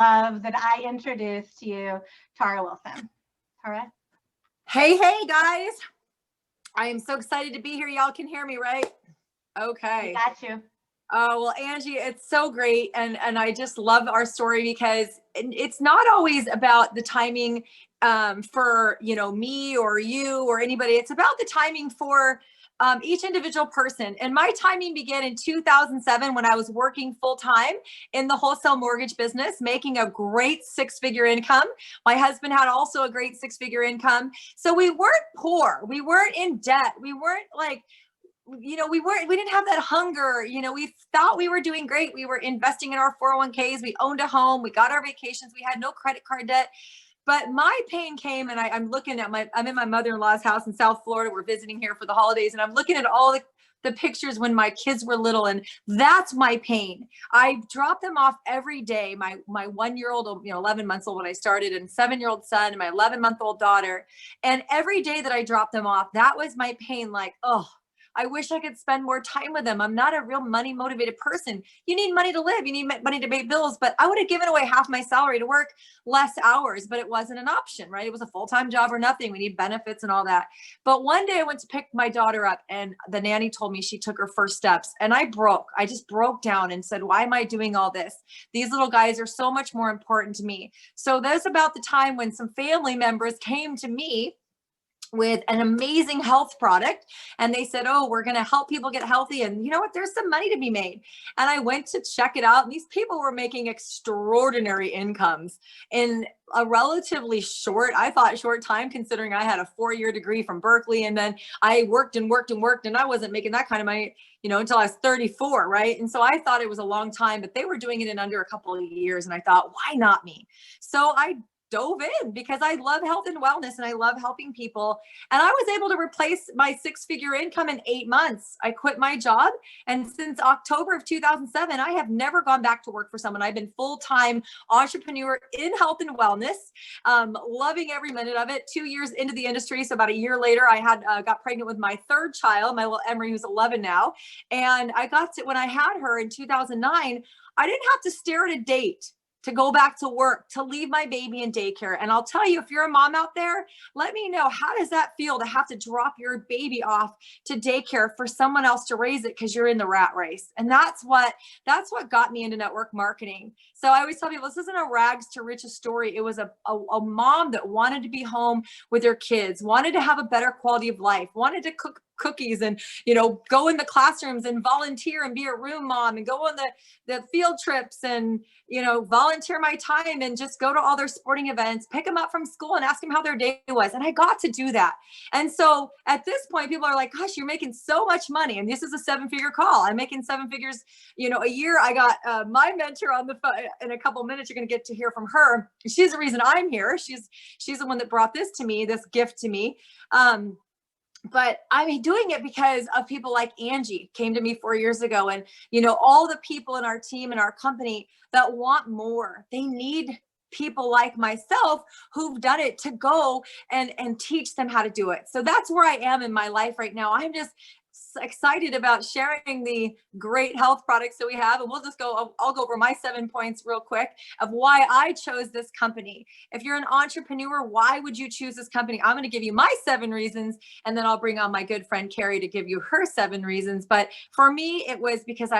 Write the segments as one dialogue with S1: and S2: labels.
S1: love that I introduced you, Tara Wilson. Tara?
S2: Hey, guys. I am so excited to be here. Y'all can hear me, right? Okay.
S1: We got you.
S2: Oh, well, Angie, it's so great. And I just love our story because it's not always about the timing for, me or you or anybody. It's about the timing for each individual person. And my timing began in 2007 when I was working full time in the wholesale mortgage business, making a great six-figure income. My husband had also a great six-figure income. So we weren't poor. We weren't in debt. We weren't like, we didn't have that hunger. We thought we were doing great. We were investing in our 401ks. We owned a home. We got our vacations. We had no credit card debt. But my pain came, and I'm looking at I'm in my mother-in-law's house in South Florida. We're visiting here for the holidays, and I'm looking at all the pictures when my kids were little, and that's my pain. I dropped them off every day. My 1-year-old, 11 months old when I started, and 7-year-old son, and my 11-month-old daughter. And every day that I dropped them off, that was my pain. Like, oh, I wish I could spend more time with them. I'm not a real money motivated person. You need money to live. You need money to pay bills, but I would have given away half my salary to work less hours, but it wasn't an option, right? It was a full-time job or nothing. We need benefits and all that. But one day I went to pick my daughter up and the nanny told me she took her first steps, and I just broke down and said, why am I doing all this? These little guys are so much more important to me. So that's about the time when some family members came to me with an amazing health product. And they said, oh, we're going to help people get healthy. And you know what? There's some money to be made. And I went to check it out. And these people were making extraordinary incomes in a relatively short time, considering I had a 4-year degree from Berkeley. And then I worked and I wasn't making that kind of money, until I was 34. Right. And so I thought it was a long time, but they were doing it in under a couple of years. And I thought, why not me? So I dove in because I love health and wellness and I love helping people. And I was able to replace my 6-figure income in 8 months. I quit my job. And since October of 2007, I have never gone back to work for someone. I've been full-time entrepreneur in health and wellness, loving every minute of it. 2 years into the industry. So about a year later, I had got pregnant with my third child, my little Emery, who's 11 now. And when I had her in 2009, I didn't have to stare at a date to go back to work, to leave my baby in daycare. And I'll tell you, if you're a mom out there, let me know, how does that feel to have to drop your baby off to daycare for someone else to raise it because you're in the rat race? And that's what got me into network marketing. So I always tell people, this isn't a rags to riches story. It was a mom that wanted to be home with her kids, wanted to have a better quality of life, wanted to cook cookies and, go in the classrooms and volunteer and be a room mom and go on the field trips and, volunteer my time and just go to all their sporting events, pick them up from school and ask them how their day was. And I got to do that. And so at this point, people are like, gosh, you're making so much money. And this is a 7-figure call. I'm making 7 figures, a year. I got my mentor on the phone in a couple of minutes. You're going to get to hear from her. She's the reason I'm here. She's the one that brought this gift to me. But I'm doing it because of people like Angie came to me 4 years ago, and, all the people in our team and our company that want more. They need people like myself who've done it to go and teach them how to do it. So that's where I am in my life right now. I'm just excited about sharing the great health products that we have. And I'll go over my 7 points real quick of why I chose this company. If you're an entrepreneur, why would you choose this company? I'm going to give you my 7 reasons, and then I'll bring on my good friend Carrie to give you her 7 reasons. But for me, it was because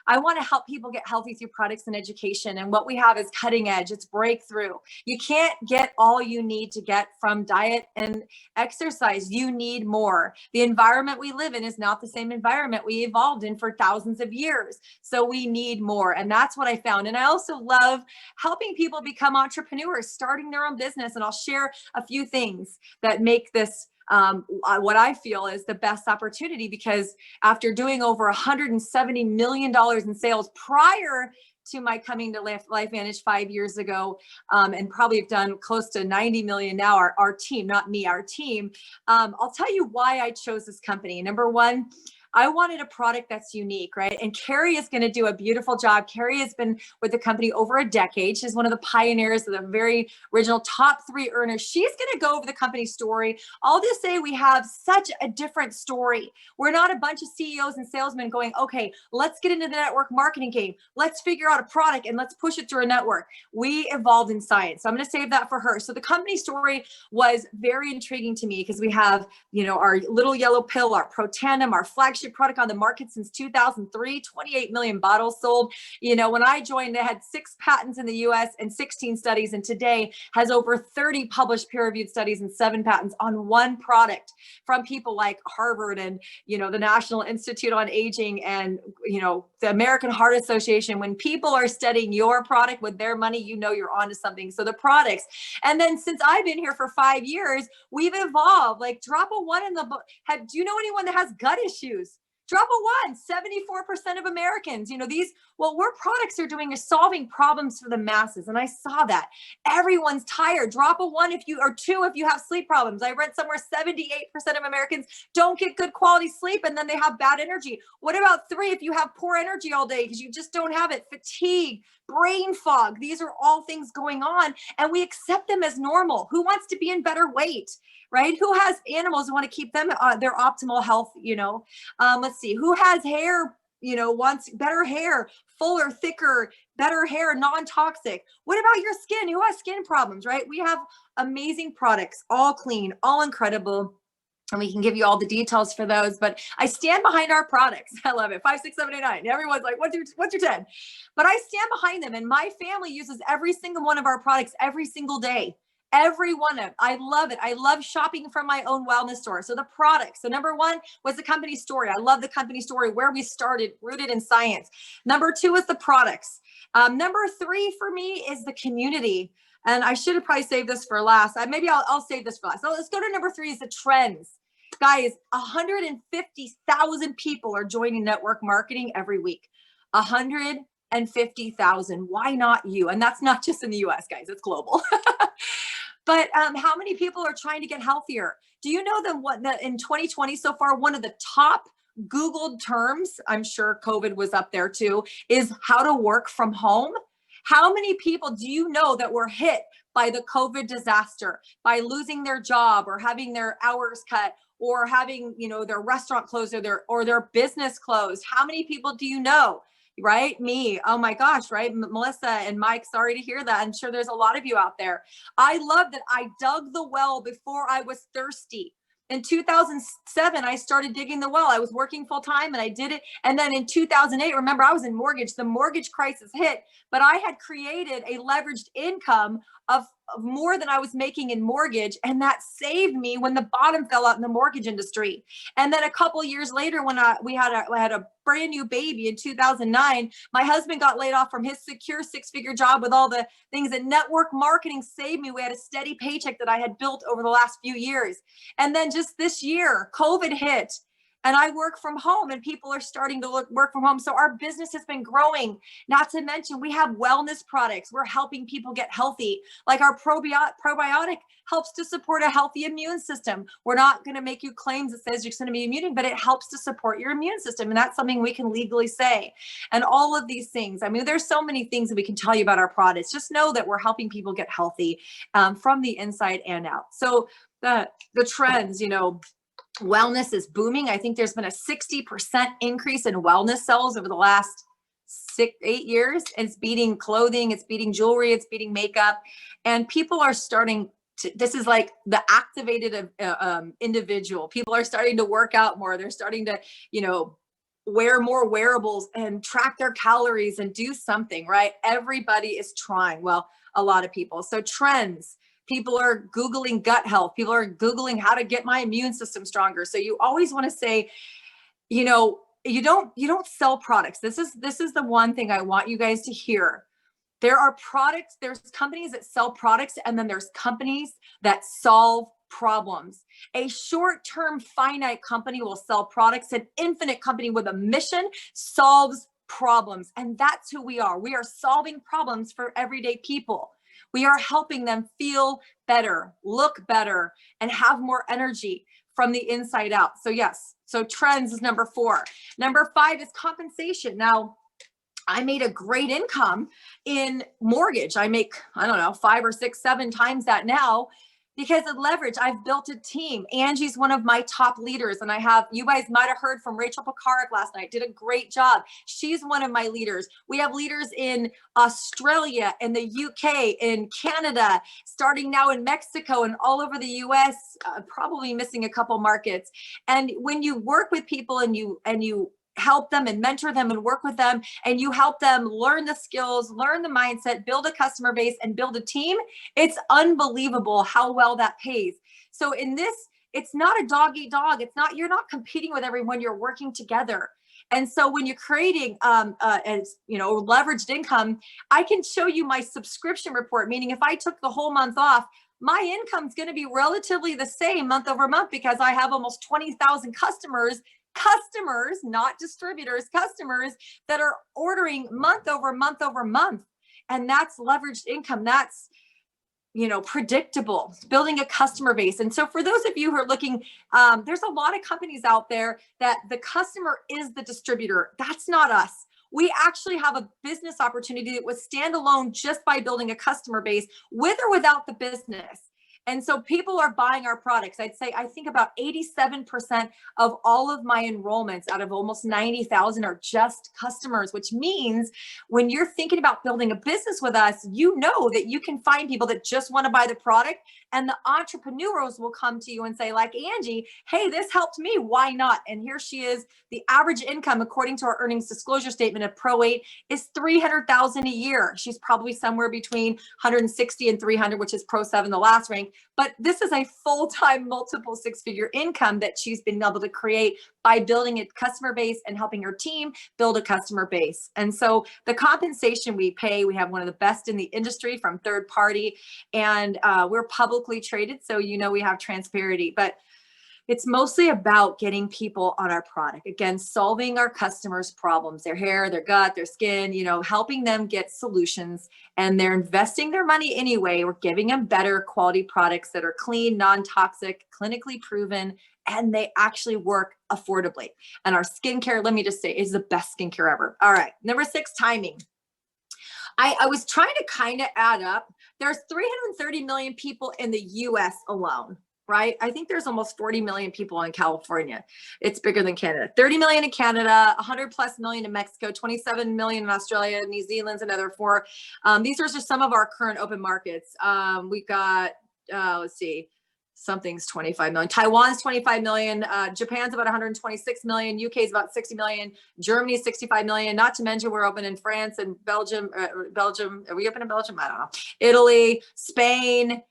S2: I want to help people get healthy through products and education. And what we have is cutting edge. It's breakthrough. You can't get all you need to get from diet and exercise. You need more. The environment we live in is not the same environment we evolved in for thousands of years. So we need more. And that's what I found. And I also love helping people become entrepreneurs, starting their own business. And I'll share a few things that make this what I feel is the best opportunity, because after doing over $170 million in sales prior to my coming to LifeVantage 5 years ago, and probably have done close to 90 million now, our team, not me, our team. I'll tell you why I chose this company. Number one, I wanted a product that's unique, right? And Carrie is going to do a beautiful job. Carrie has been with the company over a decade. She's one of the pioneers of the very original top 3 earners. She's going to go over the company story. I'll just say we have such a different story. We're not a bunch of CEOs and salesmen going, okay, let's get into the network marketing game. Let's figure out a product and let's push it through a network. We evolved in science. So I'm going to save that for her. So the company story was very intriguing to me because we have, our little yellow pill, our Protandim, our flagship product on the market since 2003, 28 million bottles sold. When I joined, they had 6 patents in the US and 16 studies, and today has over 30 published peer-reviewed studies and 7 patents on one product from people like Harvard and, the National Institute on Aging and, the American Heart Association. When people are studying your product with their money, you're onto something. So the products. And then since I've been here for 5 years, we've evolved. Like, drop a 1 in the book. Do you know anyone that has gut issues? Drop a 1. 74% of Americans, what our products are doing is solving problems for the masses. And I saw that. Everyone's tired. Drop a 1 or 2 if you have sleep problems. I read somewhere 78% of Americans don't get good quality sleep and then they have bad energy. What about 3 if you have poor energy all day because you just don't have it? Fatigue, brain fog. These are all things going on and we accept them as normal. Who wants to be in better weight? Right? Who has animals who want to keep them their optimal health? Let's see. Who has hair? Wants better hair, fuller, thicker, better hair, non-toxic. What about your skin? Who has skin problems? Right? We have amazing products, all clean, all incredible. And we can give you all the details for those, but I stand behind our products. I love it. 5, 6, 7, 8, 9. Everyone's like, what's your 10? But I stand behind them and my family uses every single one of our products every single day. Every one of them. I love it. I love shopping from my own wellness store. So the products. So number 1 was the company story. I love the company story, where we started, rooted in science. Number 2 is the products. Number 3 for me is the community. And I should have probably saved this for last. Maybe I'll save this for last. So let's go to number 3 is the trends. Guys, 150,000 people are joining network marketing every week. 150,000. Why not you? And that's not just in the US, guys. It's global. But how many people are trying to get healthier? Do you know that in 2020 so far, one of the top Googled terms, I'm sure COVID was up there too, is how to work from home? How many people do you know that were hit by the COVID disaster, by losing their job or having their hours cut or having, their restaurant closed or their business closed? How many people do you know? Right? Me. Oh my gosh. Right? Melissa and Mike, sorry to hear that. I'm sure there's a lot of you out there. I love that I dug the well before I was thirsty. In 2007, I started digging the well. I was working full time and I did it. And then in 2008, remember, I was in mortgage. The mortgage crisis hit, but I had created a leveraged income of more than I was making in mortgage. And that saved me when the bottom fell out in the mortgage industry. And then a couple of years later, when I had a brand new baby in 2009, my husband got laid off from his secure 6-figure job with all the things that network marketing saved me. We had a steady paycheck that I had built over the last few years. And then just this year, COVID hit. And I work from home and people are starting to work from home. So our business has been growing. Not to mention we have wellness products. We're helping people get healthy. Like our probiotic helps to support a healthy immune system. We're not going to make you claims that says you're going to be immune, but it helps to support your immune system. And that's something we can legally say. And all of these things, I mean, there's so many things that we can tell you about our products. Just know that we're helping people get healthy from the inside and out. So the trends, wellness is booming. I think there's been a 60% increase in wellness sales over the last 8 years. It's beating clothing, it's beating jewelry, it's beating makeup. And people are starting to, this is like the activated individual. People are starting to work out more. They're starting to, wear more wearables and track their calories and do something, right? Everybody is trying. Well, a lot of people. So trends. People are Googling gut health. People are Googling how to get my immune system stronger. So you always want to say, you don't sell products. This is the one thing I want you guys to hear. There are products, there's companies that sell products, and then there's companies that solve problems. A short-term finite company will sell products. An infinite company with a mission solves problems. And that's who we are. We are solving problems for everyday people. We are helping them feel better, look better, and have more energy. from the inside out. So yes, so trends is number 4. Number 5 is compensation. Now, I made a great income in mortgage. I make, I don't know, 5 or 6, 7 times that now because of leverage. I've built a team. Angie's one of my top leaders. And you guys might have heard from Rachel Pekarik last night, did a great job. She's one of my leaders. We have leaders in Australia, in the UK, in Canada, starting now in Mexico and all over the US, probably missing a couple markets. And when you work with people and you help them and mentor them and work with them, and you help them learn the skills, learn the mindset, build a customer base and build a team, it's unbelievable how well that pays. So in this, it's not a dog eat dog. You're not competing with everyone, you're working together. And so when you're creating leveraged income, I can show you my subscription report, meaning if I took the whole month off, my income's going to be relatively the same month over month because I have almost 20,000 customers, not distributors, customers that are ordering month over month over month. And that's leveraged income. That's, predictable, building a customer base. And so for those of you who are looking, there's a lot of companies out there that the customer is the distributor. That's not us. We actually have a business opportunity that would stand alone just by building a customer base with or without the business. And so people are buying our products. I think about 87% of all of my enrollments out of almost 90,000 are just customers, which means when you're thinking about building a business with us, you know that you can find people that just want to buy the product, and the entrepreneurs will come to you and say, like Angie, hey, this helped me, why not? And here she is. The average income, according to our earnings disclosure statement of Pro 8, is $300,000 a year. She's probably somewhere between 160 and 300, which is Pro 7, the last rank. But this is a full-time multiple 6-figure income that she's been able to create by building a customer base and helping her team build a customer base. And so the compensation we pay, we have one of the best in the industry from third party, and we're publicly traded. So, we have transparency, but it's mostly about getting people on our product. Again, solving our customers' problems, their hair, their gut, their skin, helping them get solutions, and they're investing their money anyway. We're giving them better quality products that are clean, non-toxic, clinically proven, and they actually work affordably. And our skincare, let me just say, is the best skincare ever. All right, number 6, timing. I was trying to kind of add up. There's 330 million people in the US alone. Right? I think there's almost 40 million people in California. It's bigger than Canada. 30 million in Canada, 100 plus million in Mexico, 27 million in Australia, New Zealand's another 4. These are just some of our current open markets. We got, let's see, something's 25 million. Taiwan's 25 million. Japan's about 126 million. UK's about 60 million. Germany's 65 million. Not to mention we're open in France and Belgium. Are we open in Belgium? I don't know. Italy, Spain.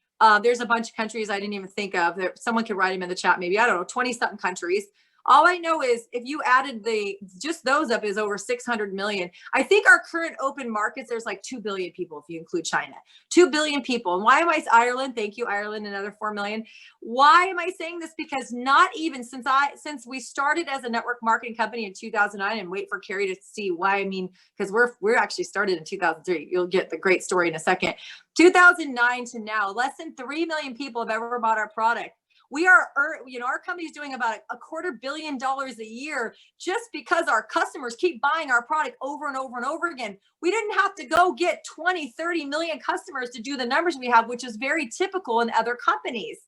S2: There's a bunch of countries I didn't even think of. Someone could write them in the chat, maybe, I don't know, 20 something countries. All I know is if you added just those up is over 600 million. I think our current open markets, there's like 2 billion people if you include China. 2 billion people. And why am I, Ireland? Thank you, Ireland, another 4 million. Why am I saying this? Because not even since we started as a network marketing company in 2009, and wait for Carrie to see why, because we're actually started in 2003. You'll get the great story in a second. 2009 to now, less than 3 million people have ever bought our product. We are, our company's doing about $250 million a year just because our customers keep buying our product over and over and over again. We didn't have to go get 20, 30 million customers to do the numbers we have, which is very typical in other companies.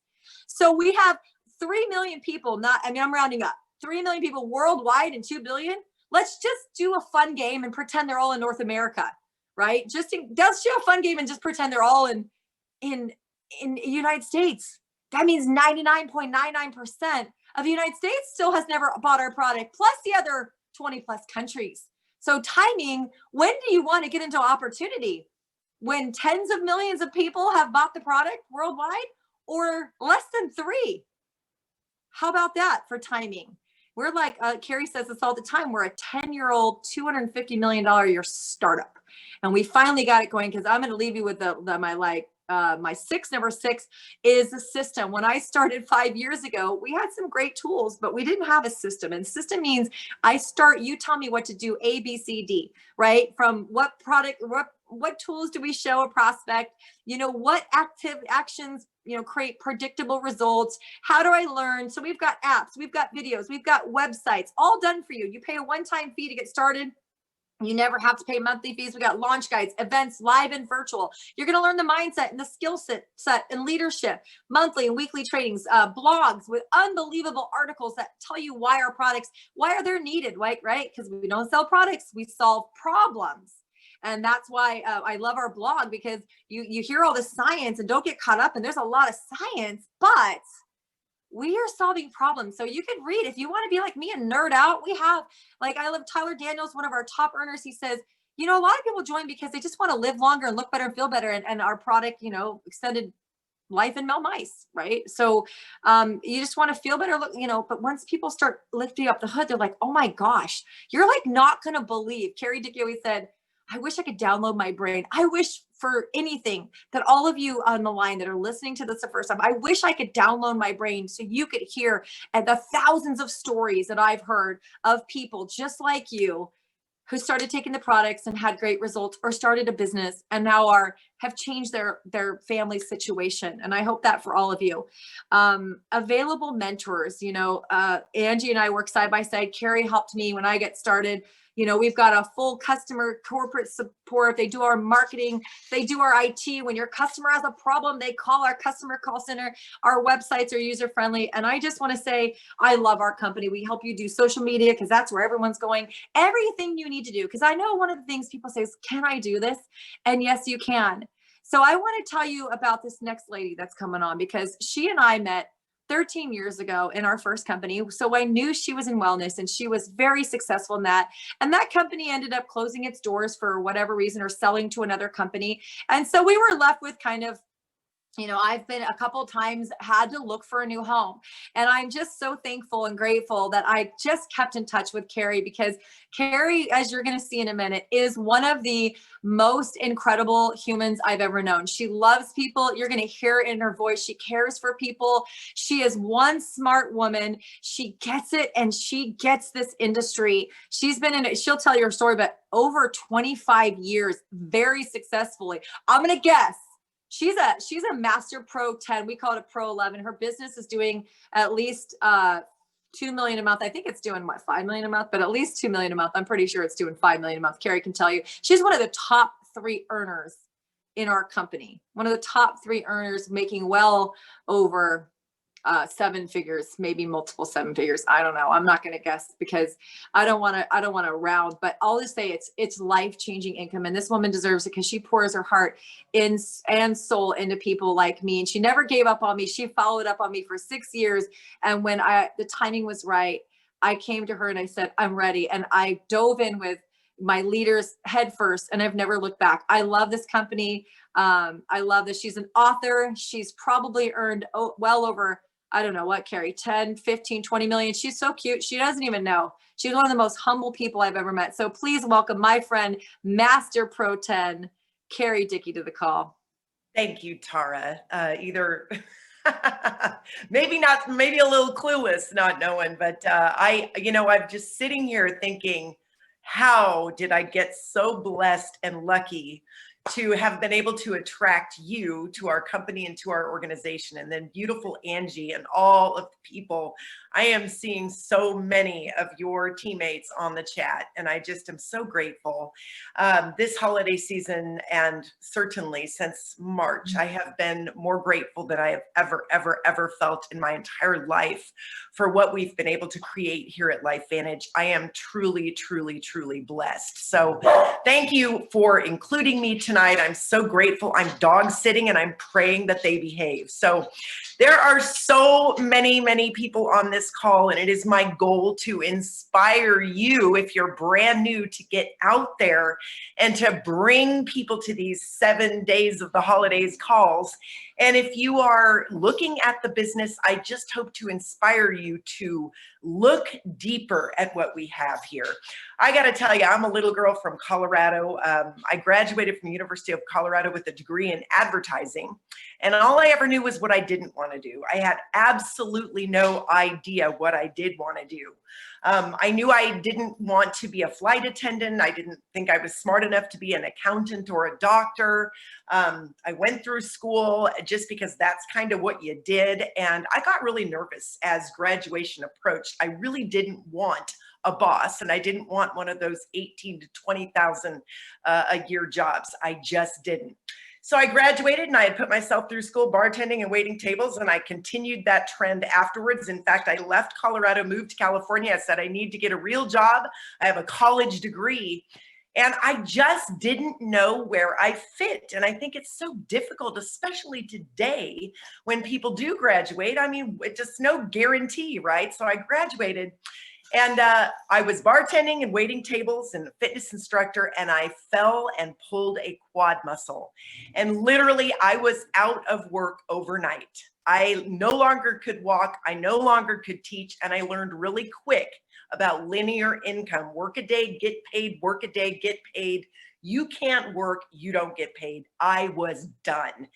S2: So we have 3 million people, I'm rounding up, 3 million people worldwide and 2 billion. Let's just do a fun game and pretend they're all in North America, right? Let's do a fun game and just pretend they're all in the United States. That means 99.99% of the United States still has never bought our product, plus the other 20 plus countries. So timing, when do you want to get into opportunity? When tens of millions of people have bought the product worldwide, or less than 3? How about that for timing? We're like, Carrie says this all the time, we're a 10-year-old, $250 million a year startup. And we finally got it going, because I'm going to leave you with my 6, number 6 is the system. When I started 5 years ago, we had some great tools, but we didn't have a system. And system means you tell me what to do, A, B, C, D, right? From what product, what tools do we show a prospect? What active actions create predictable results. How do I learn? So we've got apps, we've got videos, we've got websites, all done for you. You pay a one-time fee to get started. You never have to pay monthly fees. We got launch guides, events, live and virtual. You're going to learn the mindset and the skill set and leadership, monthly and weekly trainings, blogs with unbelievable articles that tell you why our products, why are they needed, right? Because we don't sell products, we solve problems. And that's why I love our blog, because you hear all the science and don't get caught up. And there's a lot of science, but we are solving problems. So you can read if you want to be like me and nerd out. We have, like, I love Tyler Daniels, one of our top earners. He says, a lot of people join because they just want to live longer and look better and feel better. And our product, extended life in male mice, right? So you just want to feel better, but once people start lifting up the hood, they're like, oh my gosh, you're like not going to believe. Carrie, Dickie always said, I wish I could download my brain. I wish for anything that all of you on the line that are listening to this the first time, I wish I could download my brain so you could hear the thousands of stories that I've heard of people just like you who started taking the products and had great results, or started a business and now have changed their family situation. And I hope that for all of you. Available mentors, Angie and I work side by side. Carrie helped me when I get started. We've got a full customer corporate support. They do our marketing. They do our IT. When your customer has a problem, they call our customer call center. Our websites are user friendly. And I just want to say, I love our company. We help you do social media because that's where everyone's going. Everything you need to do. Because I know one of the things people say is, can I do this? And yes, you can. So I want to tell you about this next lady that's coming on, because she and I met 13 years ago in our first company. So I knew she was in wellness and she was very successful in that. And that company ended up closing its doors for whatever reason, or selling to another company. And so we were left with kind of, I've been a couple of times had to look for a new home. And I'm just so thankful and grateful that I just kept in touch with Carrie, because Carrie, as you're going to see in a minute, is one of the most incredible humans I've ever known. She loves people. You're going to hear it in her voice. She cares for people. She is one smart woman. She gets it, and she gets this industry. She's been in it. She'll tell you her story, but over 25 years, very successfully. I'm going to guess. She's a master pro 10. We call it a pro 11. Her business is doing at least 2 million a month. I think it's doing 5 million a month, but at least 2 million a month. I'm pretty sure it's doing 5 million a month. Carrie can tell you. She's one of the top 3 earners in our company. One of the top 3 earners, making well over 7 figures, maybe multiple 7 figures. I don't know. I'm not going to guess because I don't want to round, but I'll just say it's life-changing income. And this woman deserves it because she pours her heart in and soul into people like me. And she never gave up on me. She followed up on me for 6 years. And when the timing was right, I came to her and I said, I'm ready. And I dove in with my leaders head first, and I've never looked back. I love this company. I love that she's an author. She's probably earned well over, I don't know what, Carrie, 10, 15, 20 million. She's so cute. She doesn't even know. She's one of the most humble people I've ever met. So please welcome my friend, Master Pro 10, Carrie Dickie, to the call.
S3: Thank you, Tara. Maybe a little clueless, not knowing, but I'm just sitting here thinking, how did I get so blessed and lucky to have been able to attract you to our company and to our organization, and then beautiful Angie and all of the people. I am seeing so many of your teammates on the chat, and I just am so grateful. This holiday season, and certainly since March, I have been more grateful than I have ever felt in my entire life for what we've been able to create here at LifeVantage. I am truly, truly, truly blessed. So thank you for including me tonight. I'm so grateful. I'm dog sitting and I'm praying that they behave. So there are so many people on this call, and it is my goal to inspire you, if you're brand new, to get out there and to bring people to these 7 days of the holidays calls. And if you are looking at the business, I just hope to inspire you to look deeper at what we have here. I got to tell you, I'm a little girl from Colorado. I graduated from the University of Colorado with a degree in advertising, and all I ever knew was what I didn't want to do. I had absolutely no idea what I did want to do. I knew I didn't want to be a flight attendant. I didn't think I was smart enough to be an accountant or a doctor. I went through school just because that's kind of what you did. And I got really nervous as graduation approached. I really didn't want a boss, and I didn't want one of those 18 to 20,000 a year jobs. I just didn't. So I graduated and I had put myself through school bartending and waiting tables, and I continued that trend afterwards. In fact, I left Colorado, moved to California. I said, I need to get a real job. I have a college degree. And I just didn't know where I fit. And I think it's so difficult, especially today when people do graduate. I mean, it's just no guarantee, right? So I graduated. And I was bartending and waiting tables and a fitness instructor, and I fell and pulled a quad muscle. And literally, I was out of work overnight. I no longer could walk. I no longer could teach. And I learned really quick about linear income. Work a day, get paid, work a day, get paid. You can't work, you don't get paid. I was done.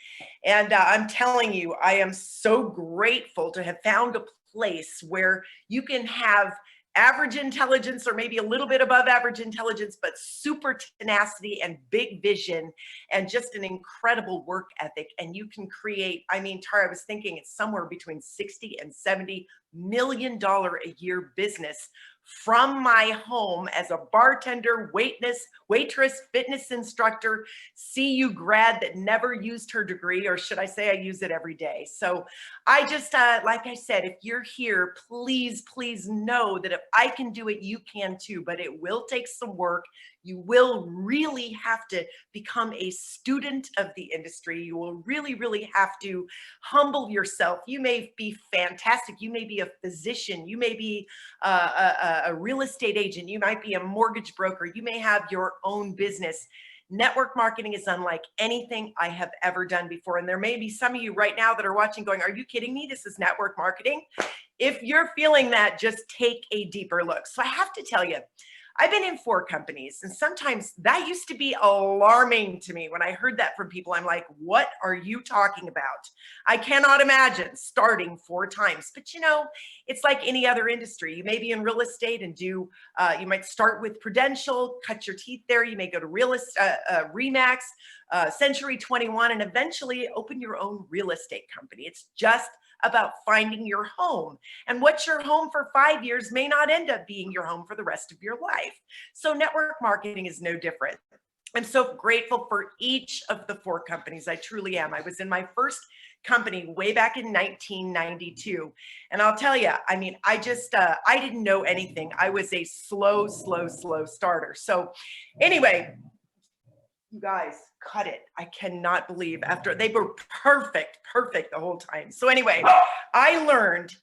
S3: And I'm telling you, I am so grateful to have found a place where you can have average intelligence, or maybe a little bit above average intelligence, but super tenacity and big vision and just an incredible work ethic. And you can create, I mean, Tara, I was thinking it's somewhere between 60 and $70 million a year business from my home as a bartender, waitress, fitness instructor, CU grad that never used her degree, or should I say I use it every day. So I just, like I said, if you're here, please, please know that if I can do it, you can too, but it will take some work. You will really have to become a student of the industry. You will really, really have to humble yourself. You may be fantastic. You may be a physician. You may be a real estate agent. You might be a mortgage broker. You may have your own business. Network marketing is unlike anything I have ever done before. And there may be some of you right now that are watching going, are you kidding me? This is network marketing. If you're feeling that, just take a deeper look. So I have to tell you, I've been in 4 companies, and sometimes that used to be alarming to me when I heard that from people. I'm like, what are you talking about? I cannot imagine starting 4 times, but you know, it's like any other industry. You may be in real estate and do, you might start with Prudential, cut your teeth there. You may go to Remax, Century 21, and eventually open your own real estate company. It's just about finding your home, and what's your home for 5 years may not end up being your home for the rest of your life. So network marketing is no different. I'm so grateful for each of the 4 companies. I truly am. I was in my first company way back in 1992. And I'll tell you, I mean, I just, I didn't know anything. I was a slow starter. So anyway, you guys, cut it. I cannot believe after they were perfect the whole time. So anyway, I learned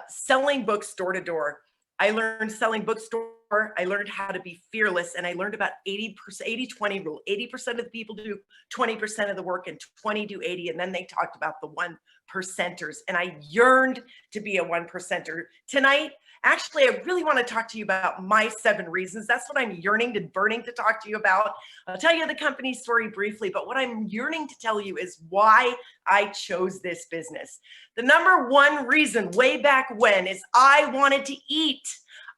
S3: selling books door to door. I learned selling bookstore. I learned how to be fearless, and I learned about 80-20 rule. 80% of the people do 20% of the work, and 20 do 80. And then they talked about the 1%ers, and I yearned to be a 1%er. Tonight, actually, I really want to talk to you about my 7 reasons. That's what I'm yearning to burning to talk to you about. I'll tell you the company story briefly, but what I'm yearning to tell you is why I chose this business. The number 1 reason way back when is I wanted to eat.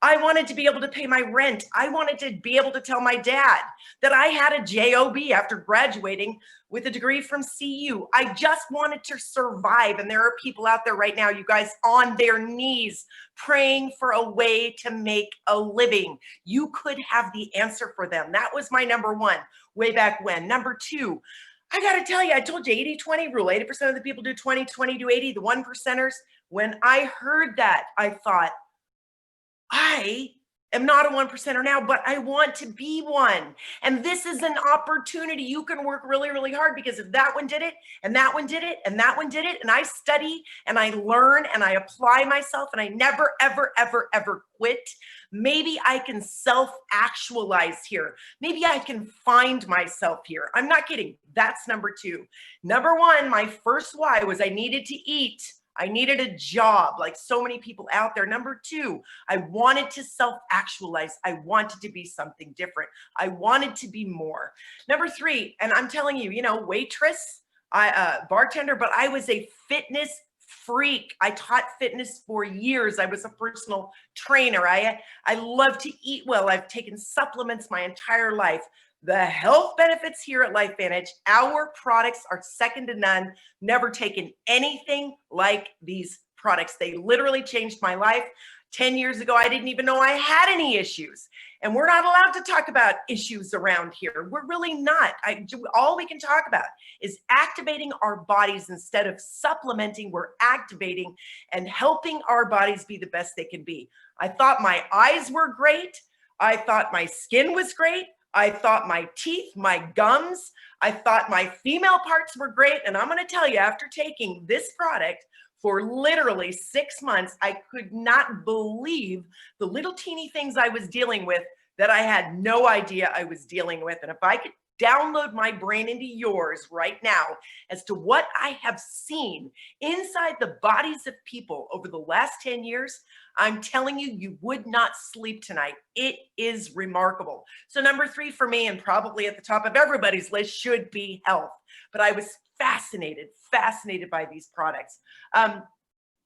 S3: I wanted to be able to pay my rent. I wanted to be able to tell my dad that I had a job after graduating with a degree from CU. I just wanted to survive. And there are people out there right now, you guys, on their knees praying for a way to make a living. You could have the answer for them. That was my number 1 way back when. Number 2, I got to tell you, I told you 80-20 rule. 80% of the people do 20, 20 do 80, the 1%ers. When I heard that, I thought, I am not a 1%er now, but I want to be one. And this is an opportunity. You can work really, really hard, because if that one did it, and that one did it, and that one did it, and I study and I learn and I apply myself and I never, ever, ever, ever quit, maybe I can self-actualize here. Maybe I can find myself here. I'm not kidding. That's number 2. Number 1, my first why was I needed to eat. I needed a job, like so many people out there. Number 2, I wanted to self-actualize. I wanted to be something different. I wanted to be more. Number 3, and I'm telling you, you know, waitress, bartender, but I was a fitness freak. I taught fitness for years. I was a personal trainer. I love to eat well. I've taken supplements my entire life. The health benefits here at LifeVantage, our products are second to none. Never taken anything like these products. They literally changed my life. 10 years ago, I didn't even know I had any issues. And we're not allowed to talk about issues around here. We're really not. All we can talk about is activating our bodies instead of supplementing. We're activating and helping our bodies be the best they can be. I thought my eyes were great. I thought my skin was great. I thought my teeth, my gums, I thought my female parts were great. And I'm going to tell you, after taking this product for literally 6 months, I could not believe the little teeny things I was dealing with that I had no idea I was dealing with. And if I could download my brain into yours right now as to what I have seen inside the bodies of people over the last 10 years, I'm telling you, you would not sleep tonight. It is remarkable. So number 3 for me, and probably at the top of everybody's list, should be health. But I was fascinated by these products.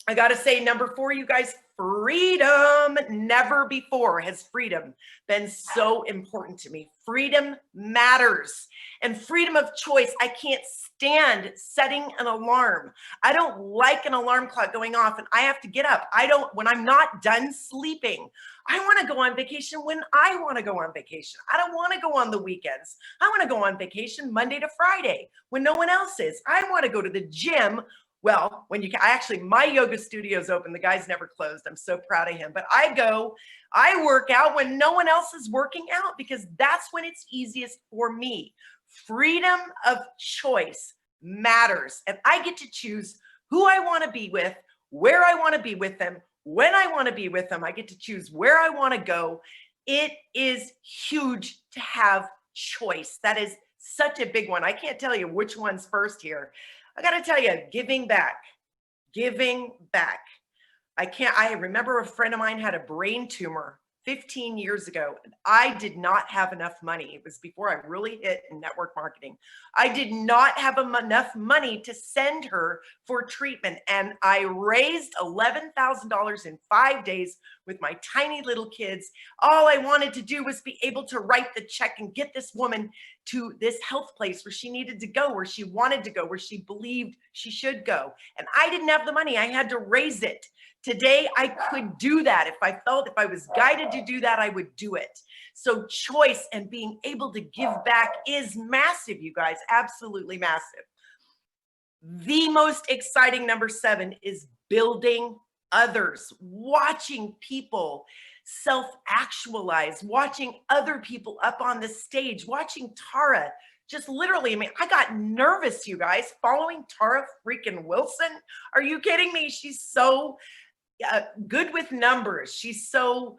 S3: I got to say, number 4, you guys, freedom. Never before has freedom been so important to me. Freedom matters. And freedom of choice. I can't stand setting an alarm. I don't like an alarm clock going off and I have to get up. When I'm not done sleeping, I want to go on vacation when I want to go on vacation. I don't want to go on the weekends. I want to go on vacation Monday to Friday when no one else is. I want to go to the gym. Well, when you can, actually, my yoga studio's open. The guy's never closed. I'm so proud of him. But I work out when no one else is working out because that's when it's easiest for me. Freedom of choice matters. And I get to choose who I want to be with, where I want to be with them, when I want to be with them. I get to choose where I want to go. It is huge to have choice. That is such a big one. I can't tell you which one's first here. I got to tell you, giving back. I remember a friend of mine had a brain tumor 15 years ago, and I did not have enough money. It was before I really hit in network marketing. I did not have enough money to send her for treatment, and I raised $11,000 in 5 days with my tiny little kids. All I wanted to do was be able to write the check and get this woman to this health place where she needed to go, where she wanted to go, where she believed she should go. And I didn't have the money. I had to raise it. Today, I could do that. If I was guided to do that, I would do it. So choice and being able to give back is massive, you guys, absolutely massive. The most exciting number 7 is building others, watching people self-actualize, watching other people up on the stage, watching Tara just literally, I mean, I got nervous, you guys, following Tara freaking Wilson. Are you kidding me? She's so good with numbers. She's so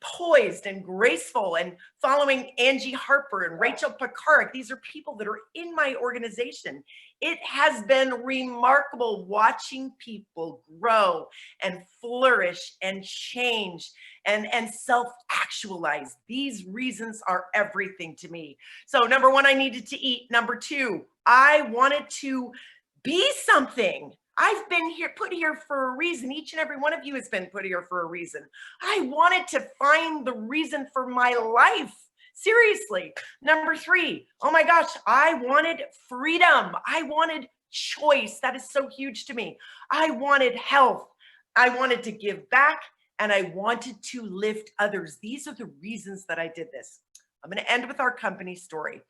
S3: poised and graceful, and following Angie Harper and Rachel Pekarik. These are people that are in my organization. It has been remarkable watching people grow and flourish and change and self-actualize. These reasons are everything to me. So number 1, I needed to eat. Number 2, I wanted to be something. I've been put here for a reason. Each and every one of you has been put here for a reason. I wanted to find the reason for my life. Seriously. Number 3, oh my gosh, I wanted freedom. I wanted choice. That is so huge to me. I wanted health. I wanted to give back, and I wanted to lift others. These are the reasons that I did this. I'm going to end with our company story.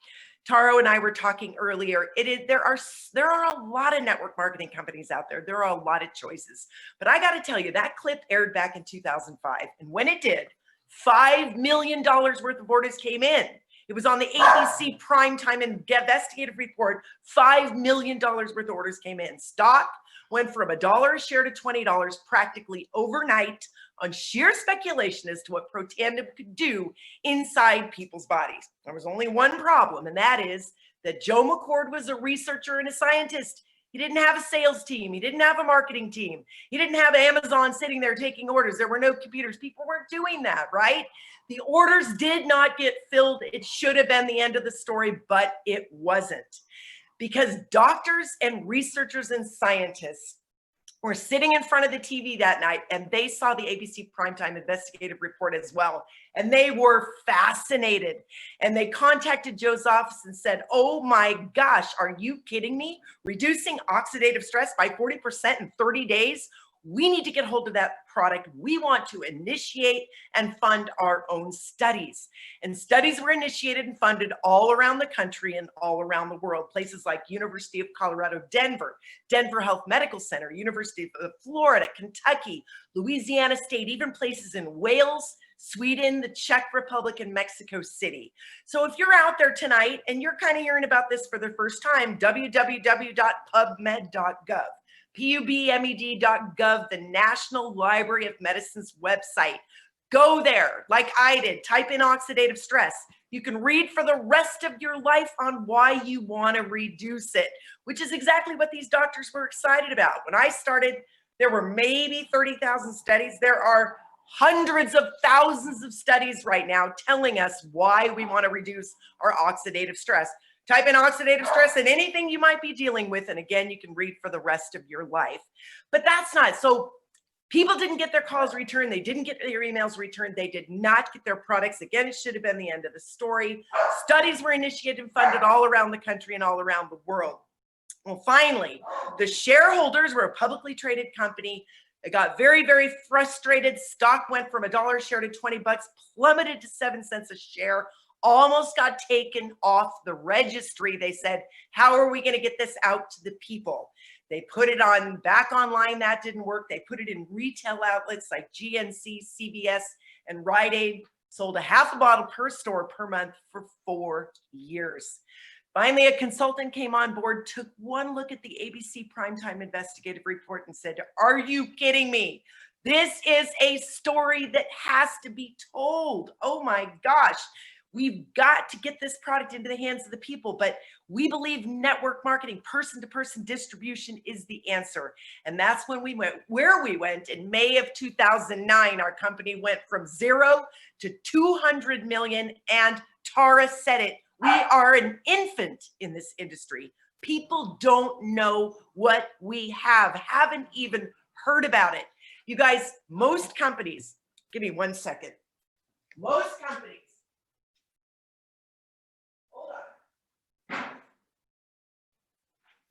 S3: Taro and I were talking earlier. There are a lot of network marketing companies out there. There are a lot of choices. But I got to tell you, that clip aired back in 2005. And when it did, $5 million worth of orders came in. It was on the ABC primetime investigative report. $5 million worth of orders came in. Stock went from $1 a share to $20 practically overnight on sheer speculation as to what Protandim could do inside people's bodies. There was only one problem, and that is that Joe McCord was a researcher and a scientist. He didn't have a sales team. He didn't have a marketing team. He didn't have Amazon sitting there taking orders. There were no computers. People weren't doing that, right? The orders did not get filled. It should have been the end of the story, but it wasn't. Because doctors and researchers and scientists were sitting in front of the TV that night, and they saw the ABC Primetime Investigative Report as well. And they were fascinated. And they contacted Joe's office and said, oh my gosh, are you kidding me? Reducing oxidative stress by 40% in 30 days? We need to get hold of that product. We want to initiate and fund our own studies. And studies were initiated and funded all around the country and all around the world. Places like University of Colorado, Denver, Denver Health Medical Center, University of Florida, Kentucky, Louisiana State, even places in Wales, Sweden, the Czech Republic, and Mexico City. So if you're out there tonight and you're kind of hearing about this for the first time, www.pubmed.gov. PUBMED.gov, the National Library of Medicine's website. Go there, like I did, type in oxidative stress. You can read for the rest of your life on why you want to reduce it, which is exactly what these doctors were excited about. When I started, there were maybe 30,000 studies. There are hundreds of thousands of studies right now telling us why we want to reduce our oxidative stress. Type in oxidative stress and anything you might be dealing with. And again, you can read for the rest of your life. But that's not, so people didn't get their calls returned. They didn't get their emails returned. They did not get their products. Again, it should have been the end of the story. Studies were initiated and funded all around the country and all around the world. Well, finally, the shareholders were a publicly traded company. It got very, very frustrated. Stock went from $1 a share to 20 bucks, plummeted to 7 cents a share. Almost got taken off the registry. They said, how are we going to get this out to the people? They put it on back online. That didn't work. They put it in retail outlets like GNC, CVS, and Rite Aid. Sold a half a bottle per store per month for 4 years. Finally, a consultant came on board, took one look at the ABC Primetime Investigative Report and said, are you kidding me? This is a story that has to be told. Oh my gosh. We've got to get this product into the hands of the people, but we believe network marketing, person-to-person distribution is the answer. And that's when we went where we went in May of 2009. Our company went from 0 to 200 million, and Tara said it. We are an infant in this industry. People don't know what we have, haven't even heard about it. You guys, most companies, give me 1 second. Most companies,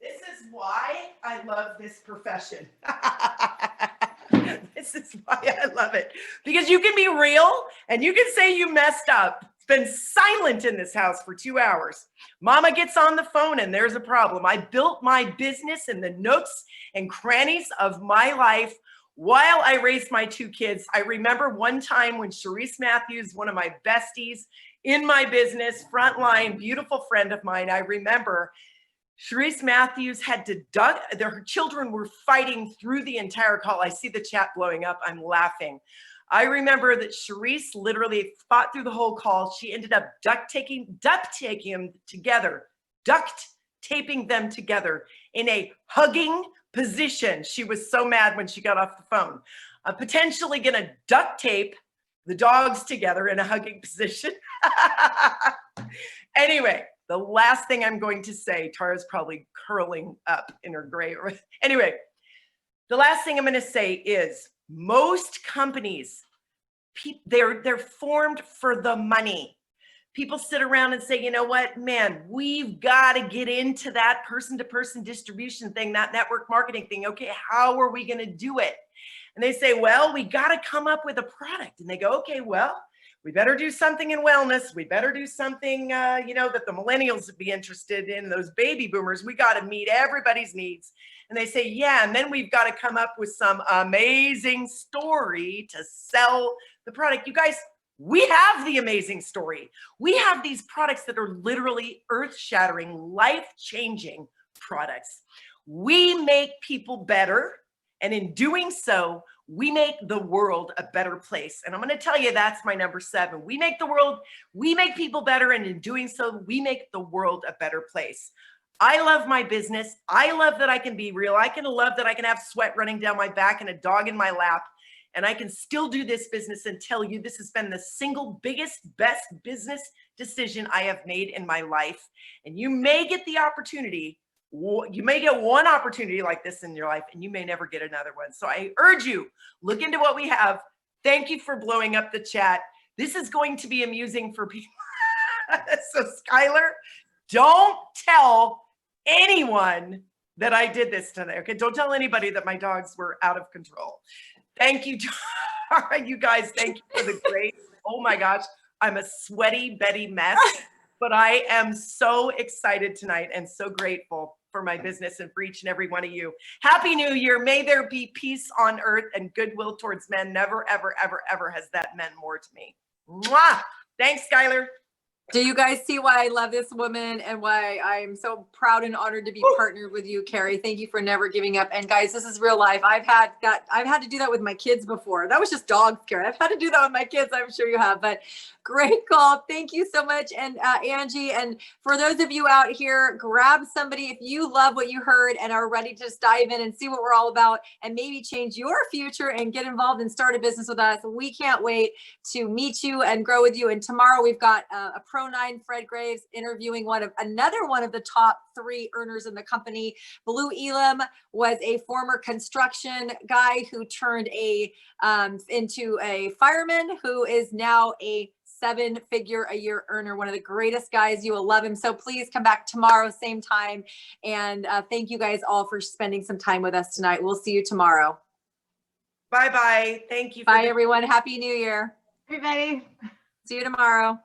S3: this is why I love this profession. This is why I love it. Because you can be real and you can say you messed up. It's been silent in this house for 2 hours. Mama gets on the phone and there's a problem. I built my business in the nooks and crannies of my life while I raised my 2 kids. I remember one time when Charisse Matthews, one of my besties in my business, frontline, beautiful friend of mine, I remember Charisse Matthews had to duck. Her children were fighting through the entire call. I see the chat blowing up. I'm laughing. I remember that Charisse literally fought through the whole call. She ended up duct taping them together in a hugging position. She was so mad when she got off the phone. I'm potentially going to duct tape the dogs together in a hugging position. Anyway. The last thing I'm going to say, Tara's probably curling up in her grave. Anyway, the last thing I'm going to say is most companies, they're formed for the money. People sit around and say, you know what, man, we've got to get into that person-to-person distribution thing, that network marketing thing. Okay, how are we going to do it? And they say, well, we got to come up with a product. And they go, okay, well, we better do something in wellness. We better do something, that the millennials would be interested in, those baby boomers. We got to meet everybody's needs. And they say, yeah, and then we've got to come up with some amazing story to sell the product. You guys, we have the amazing story. We have these products that are literally earth-shattering, life-changing products. We make people better. And in doing so, we make the world a better place. And I'm going to tell you, that's my number 7. We make people better. And in doing so, we make the world a better place. I love my business. I love that I can be real. I can love that I can have sweat running down my back and a dog in my lap. And I can still do this business and tell you this has been the single biggest, best business decision I have made in my life. And you may get the opportunity You may get one opportunity like this in your life and you may never get another one. So I urge you, look into what we have. Thank you for blowing up the chat. This is going to be amusing for people. So Skylar, don't tell anyone that I did this today. Okay, don't tell anybody that my dogs were out of control. Thank you. All right, you guys, thank you for the grace. Oh my gosh, I'm a sweaty Betty mess, but I am so excited tonight and so grateful for my business and for each and every one of you. Happy New Year. May there be peace on earth and goodwill towards men. Never, ever, ever, ever has that meant more to me. Mwah! Thanks, Skylar.
S2: Do you guys see why I love this woman and why I'm so proud and honored to be partnered with you, Carrie? Thank you for never giving up. And guys, this is real life. I've had to do that with my kids before. That was just dogs, Carrie. I've had to do that with my kids. I'm sure you have, but great call. Thank you so much. And Angie, and for those of you out here, grab somebody if you love what you heard and are ready to just dive in and see what we're all about and maybe change your future and get involved and start a business with us. We can't wait to meet you and grow with you. And tomorrow we've got a Pro 9 Fred Graves interviewing another one of the top 3 earners in the company. Blue Elam was a former construction guy who turned into a fireman who is now a 7-figure-a-year earner, one of the greatest guys. You will love him. So please come back tomorrow, same time. And thank you guys all for spending some time with us tonight. We'll see you tomorrow.
S3: Bye-bye. Thank you.
S2: Bye, everyone. Happy New Year.
S1: Everybody.
S2: See you tomorrow.